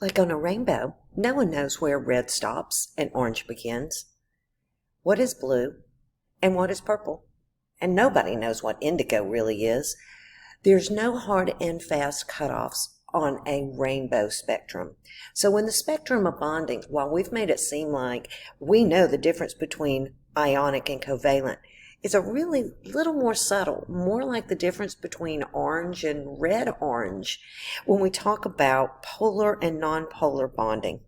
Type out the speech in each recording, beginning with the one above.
Like on a rainbow, no one knows where red stops and orange begins. What is blue and what is purple? And nobody knows what indigo really is. There's no hard and fast cutoffs on a rainbow spectrum. So in the spectrum of bonding, while we've made it seem like we know the difference between ionic and covalent, it's a really little more subtle, more like the difference between orange and red orange when we talk about polar and nonpolar bonding.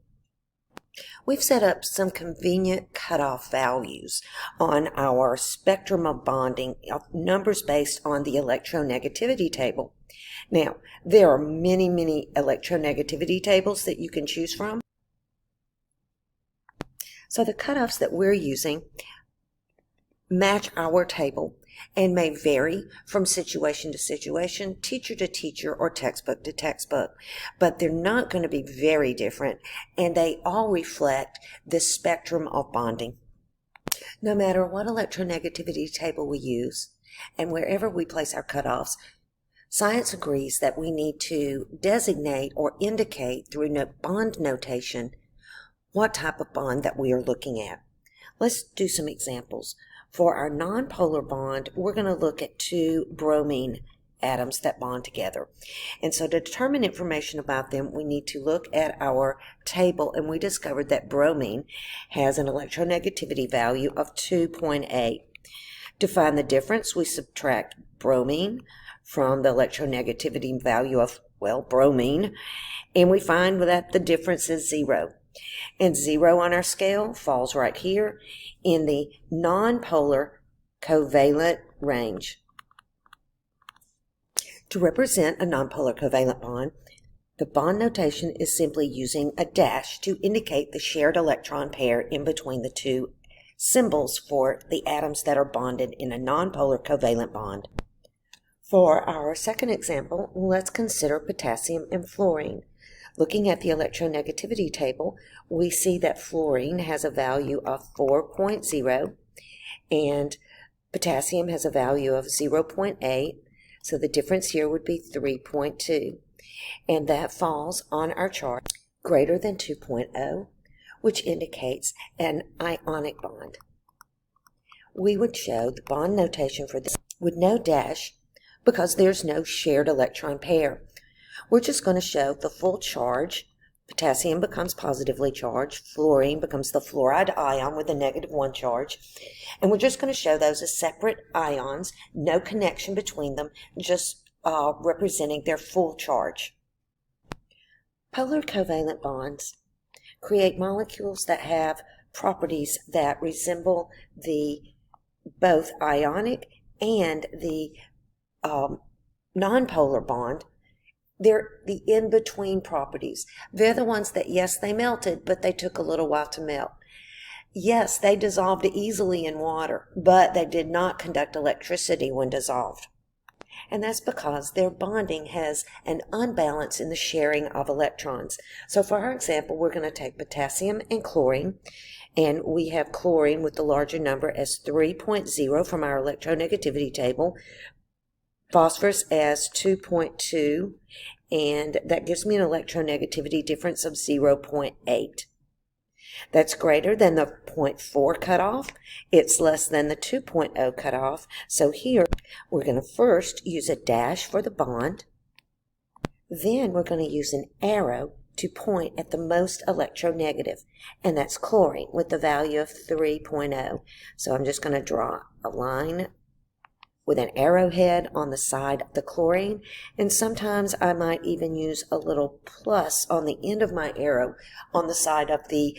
We've set up some convenient cutoff values on our spectrum of bonding, numbers based on the electronegativity table. Now, there are many electronegativity tables that you can choose from. So the cutoffs that we're using match our table and may vary from situation to situation, teacher to teacher, or textbook to textbook. But they're not going to be very different, and they all reflect this spectrum of bonding. No matter what electronegativity table we use, and wherever we place our cutoffs, science agrees that we need to designate or indicate through bond notation what type of bond that we are looking at. Let's do some examples. For our nonpolar bond, we're going to look at two bromine atoms that bond together. And so to determine information about them, we need to look at our table, and we discovered that bromine has an electronegativity value of 2.8. To find the difference, we subtract bromine from the electronegativity value of, bromine, and we find that the difference is 0. And 0 on our scale falls right here in the nonpolar covalent range. To represent a nonpolar covalent bond, the bond notation is simply using a dash to indicate the shared electron pair in between the two symbols for the atoms that are bonded in a nonpolar covalent bond. For our second example, let's consider potassium and fluorine. Looking at the electronegativity table, we see that fluorine has a value of 4.0 and potassium has a value of 0.8, so the difference here would be 3.2. And that falls on our chart greater than 2.0, which indicates an ionic bond. We would show the bond notation for this with no dash because there's no shared electron pair. We're just going to show the full charge. Potassium becomes positively charged. Fluorine becomes the fluoride ion with a -1 charge. And we're just going to show those as separate ions, no connection between them, just representing their full charge. Polar covalent bonds create molecules that have properties that resemble the both ionic and the nonpolar bond. They're the in-between properties. They're the ones that, yes, they melted, but they took a little while to melt. Yes, they dissolved easily in water, but they did not conduct electricity when dissolved. And that's because their bonding has an unbalance in the sharing of electrons. So for our example, we're going to take potassium and chlorine, and we have chlorine with the larger number as 3.0 from our electronegativity table, phosphorus as 2.2, and that gives me an electronegativity difference of 0.8. That's greater than the 0.4 cutoff. It's less than the 2.0 cutoff. So here we're going to first use a dash for the bond. Then we're going to use an arrow to point at the most electronegative, and that's chlorine with the value of 3.0. So I'm just going to draw a line with an arrowhead on the side of the chlorine, and sometimes I might even use a little plus on the end of my arrow on the side of the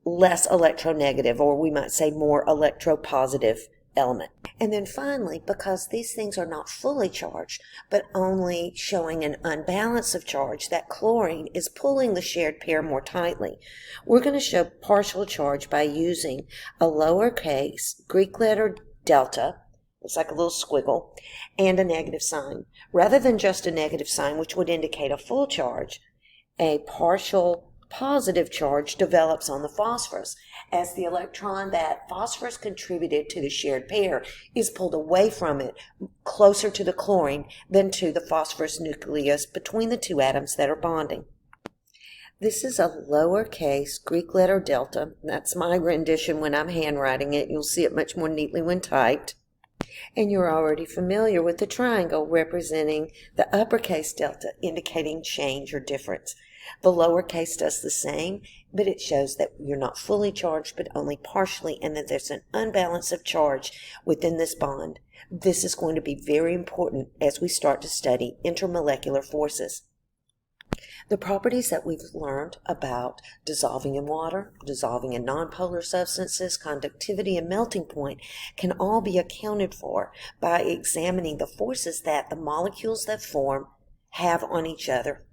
less electronegative, or we might say more electropositive element. And then finally, because these things are not fully charged, but only showing an unbalance of charge, that chlorine is pulling the shared pair more tightly, we're going to show partial charge by using a lowercase Greek letter delta. It's like a little squiggle, and a negative sign. Rather than just a negative sign, which would indicate a full charge, a partial positive charge develops on the phosphorus as the electron that phosphorus contributed to the shared pair is pulled away from it, closer to the chlorine than to the phosphorus nucleus between the two atoms that are bonding. This is a lowercase Greek letter delta. That's my rendition when I'm handwriting it. You'll see it much more neatly when typed. And you're already familiar with the triangle representing the uppercase delta, indicating change or difference. The lowercase does the same, but it shows that you're not fully charged, but only partially, and that there's an unbalance of charge within this bond. This is going to be very important as we start to study intermolecular forces. The properties that we've learned about dissolving in water, dissolving in nonpolar substances, conductivity, and melting point can all be accounted for by examining the forces that the molecules that form have on each other.